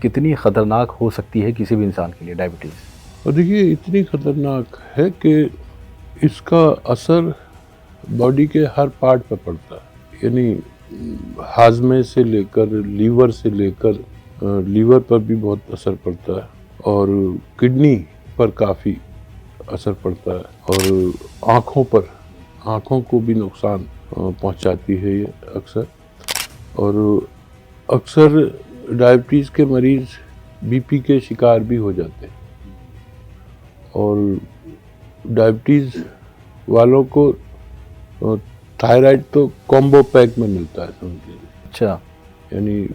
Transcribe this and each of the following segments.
कितनी ख़तरनाक हो सकती है किसी भी इंसान के लिए डायबिटीज़? और देखिए इतनी खतरनाक है कि इसका असर बॉडी के हर पार्ट पर पड़ता है, यानी हाजमे से लेकर लीवर से लेकर लीवर पर भी बहुत असर पड़ता है और किडनी पर काफ़ी असर पड़ता है और आँखों को भी नुकसान पहुंचाती है ये अक्सर। और अक्सर डायबिटीज़ के मरीज़ बीपी के शिकार भी हो जाते हैं और डायबिटीज़ वालों को थायराइड तो कॉम्बो पैक में मिलता है समझ लीजिए। अच्छा। यानी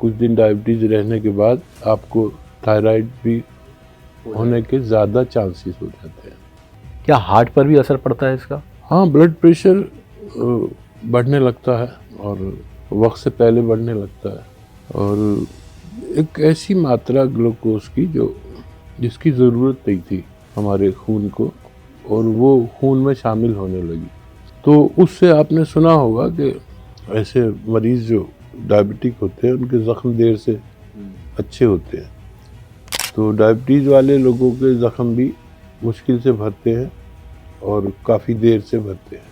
कुछ दिन डायबिटीज़ रहने के बाद आपको थायराइड भी होने के ज़्यादा चांसेस हो जाते हैं। क्या हार्ट पर भी असर पड़ता है इसका? हाँ, ब्लड प्रेशर बढ़ने लगता है और वक्त से पहले बढ़ने लगता है और एक ऐसी मात्रा ग्लूकोज की जिसकी ज़रूरत नहीं थी हमारे खून को और वो खून में शामिल होने लगी। तो उससे आपने सुना होगा कि ऐसे मरीज़ जो डायबिटिक होते हैं उनके ज़ख्म देर से अच्छे होते हैं। तो डायबिटीज़ वाले लोगों के ज़ख्म भी मुश्किल से भरते हैं और काफ़ी देर से भरते हैं।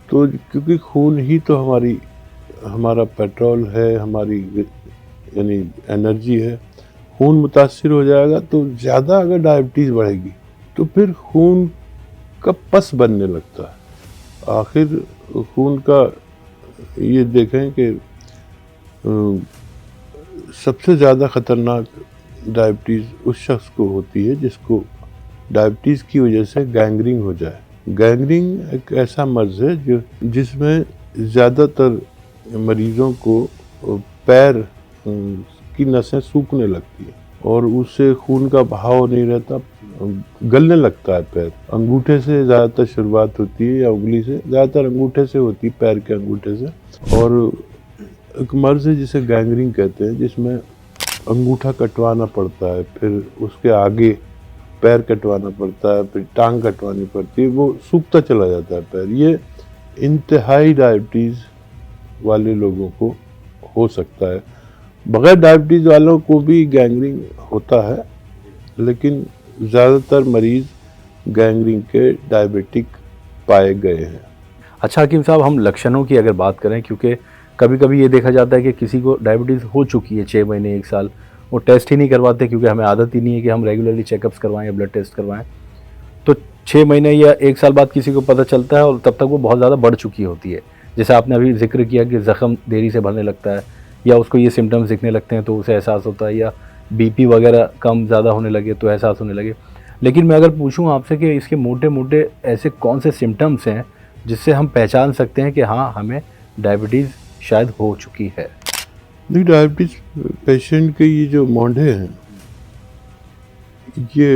तो क्योंकि खून ही तो हमारा पेट्रोल है, हमारी यानी एनर्जी है, खून मुतासिर हो जाएगा तो ज़्यादा अगर डायबिटीज़ बढ़ेगी तो फिर खून का पस बनने लगता है। आखिर खून का ये देखें कि सबसे ज़्यादा ख़तरनाक डायबिटीज़ उस शख्स को होती है जिसको डायबिटीज़ की वजह से गैंग्रीन हो जाए। गैंग्रीन एक ऐसा मर्ज़ है जिसमें ज़्यादातर मरीज़ों को पैर की नसें सूखने लगती हैं और उससे खून का बहाव नहीं रहता, गलने लगता है पैर। अंगूठे से ज़्यादातर शुरुआत होती है या उंगली से, ज़्यादातर अंगूठे से होती है, पैर के अंगूठे से। और एक मर्ज़ है जिसे गैंग्रीन कहते हैं जिसमें अंगूठा कटवाना पड़ता है, फिर उसके आगे पैर कटवाना पड़ता है, फिर टांग कटवानी पड़ती है, वो सूखता चला जाता है पैर। ये इंतहाई डायबिटीज़ वाले लोगों को हो सकता है। बग़ैर डायबिटीज़ वालों को भी गैंग्रीन होता है, लेकिन ज़्यादातर मरीज़ गैंग्रीन के डायबिटिक पाए गए हैं। अच्छा हकीम साहब, हम लक्षणों की अगर बात करें, क्योंकि कभी कभी ये देखा जाता है कि किसी को डायबिटीज़ हो चुकी है 6 महीने 1 साल, वो टेस्ट ही नहीं करवाते क्योंकि हमें आदत ही नहीं है कि हम रेगुलरली चेकअप्स करवाएं या ब्लड टेस्ट करवाएं। तो 6 महीने या 1 साल बाद किसी को पता चलता है और तब तक वो बहुत ज़्यादा बढ़ चुकी होती है। जैसे आपने अभी जिक्र किया कि ज़ख्म देरी से भरने लगता है या उसको ये सिम्टम्स दिखने लगते हैं तो उसे एहसास होता है, या बीपी वगैरह कम ज़्यादा होने लगे तो एहसास होने लगे। लेकिन मैं अगर पूछूं आपसे कि इसके मोटे मोटे ऐसे कौन से सिम्टम्स हैं जिससे हम पहचान सकते हैं कि हाँ, हमें डायबिटीज़ शायद हो चुकी है? देखिए, डायबिटीज़ पेशेंट के ये जो मोंढे हैं ये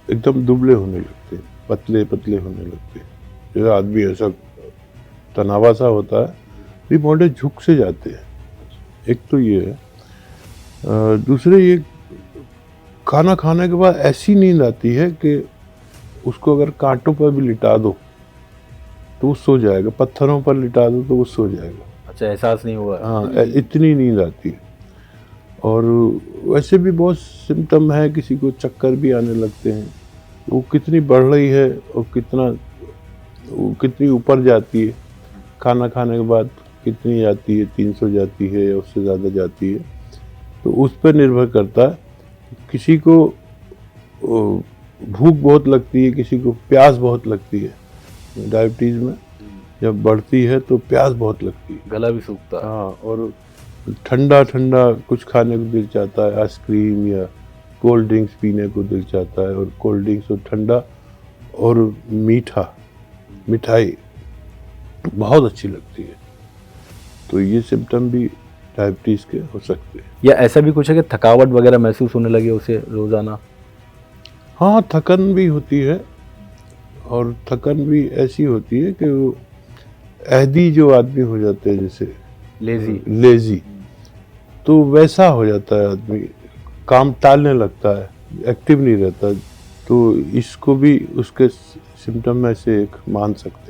एकदम दुबले होने लगते हैं, पतले पतले होने लगते हैं। जैसे आदमी ऐसा तनावा सा होता है, ये मोंढे झुक से जाते हैं। एक तो ये है। दूसरे ये खाना खाने के बाद ऐसी नींद आती है कि उसको अगर कांटों पर भी लिटा दो तो वो सो जाएगा, पत्थरों पर लिटा दो तो वो सो जाएगा। अच्छा, एहसास नहीं हुआ? हाँ, इतनी नींद आती है। और वैसे भी बहुत सिम्टम है, किसी को चक्कर भी आने लगते हैं। वो कितनी बढ़ रही है और कितनी ऊपर जाती है, खाना खाने के बाद कितनी जाती है, 300 जाती है या उससे ज़्यादा जाती है, तो उस पर निर्भर करता है। किसी को भूख बहुत लगती है, किसी को प्यास बहुत लगती है। डायबिटीज़ में जब बढ़ती है तो प्यास बहुत लगती है, गला भी सूखता है। हाँ, और ठंडा ठंडा कुछ खाने को दिल चाहता है, आइसक्रीम या कोल्ड ड्रिंक्स पीने को दिल चाहता है। और कोल्ड ड्रिंक्स और ठंडा और मिठाई बहुत अच्छी लगती है। तो ये सिम्टम भी डायबिटीज़ के हो सकते हैं। या ऐसा भी कुछ है कि थकावट वगैरह महसूस होने लगे उसे रोज़ाना? हाँ, थकन भी होती है और थकन भी ऐसी होती है कि वो ऐदी जो आदमी हो जाते हैं, जैसे लेज़ी, तो वैसा हो जाता है आदमी, काम टालने लगता है, एक्टिव नहीं रहता। तो इसको भी उसके सिम्टम में से एक मान सकते हैं।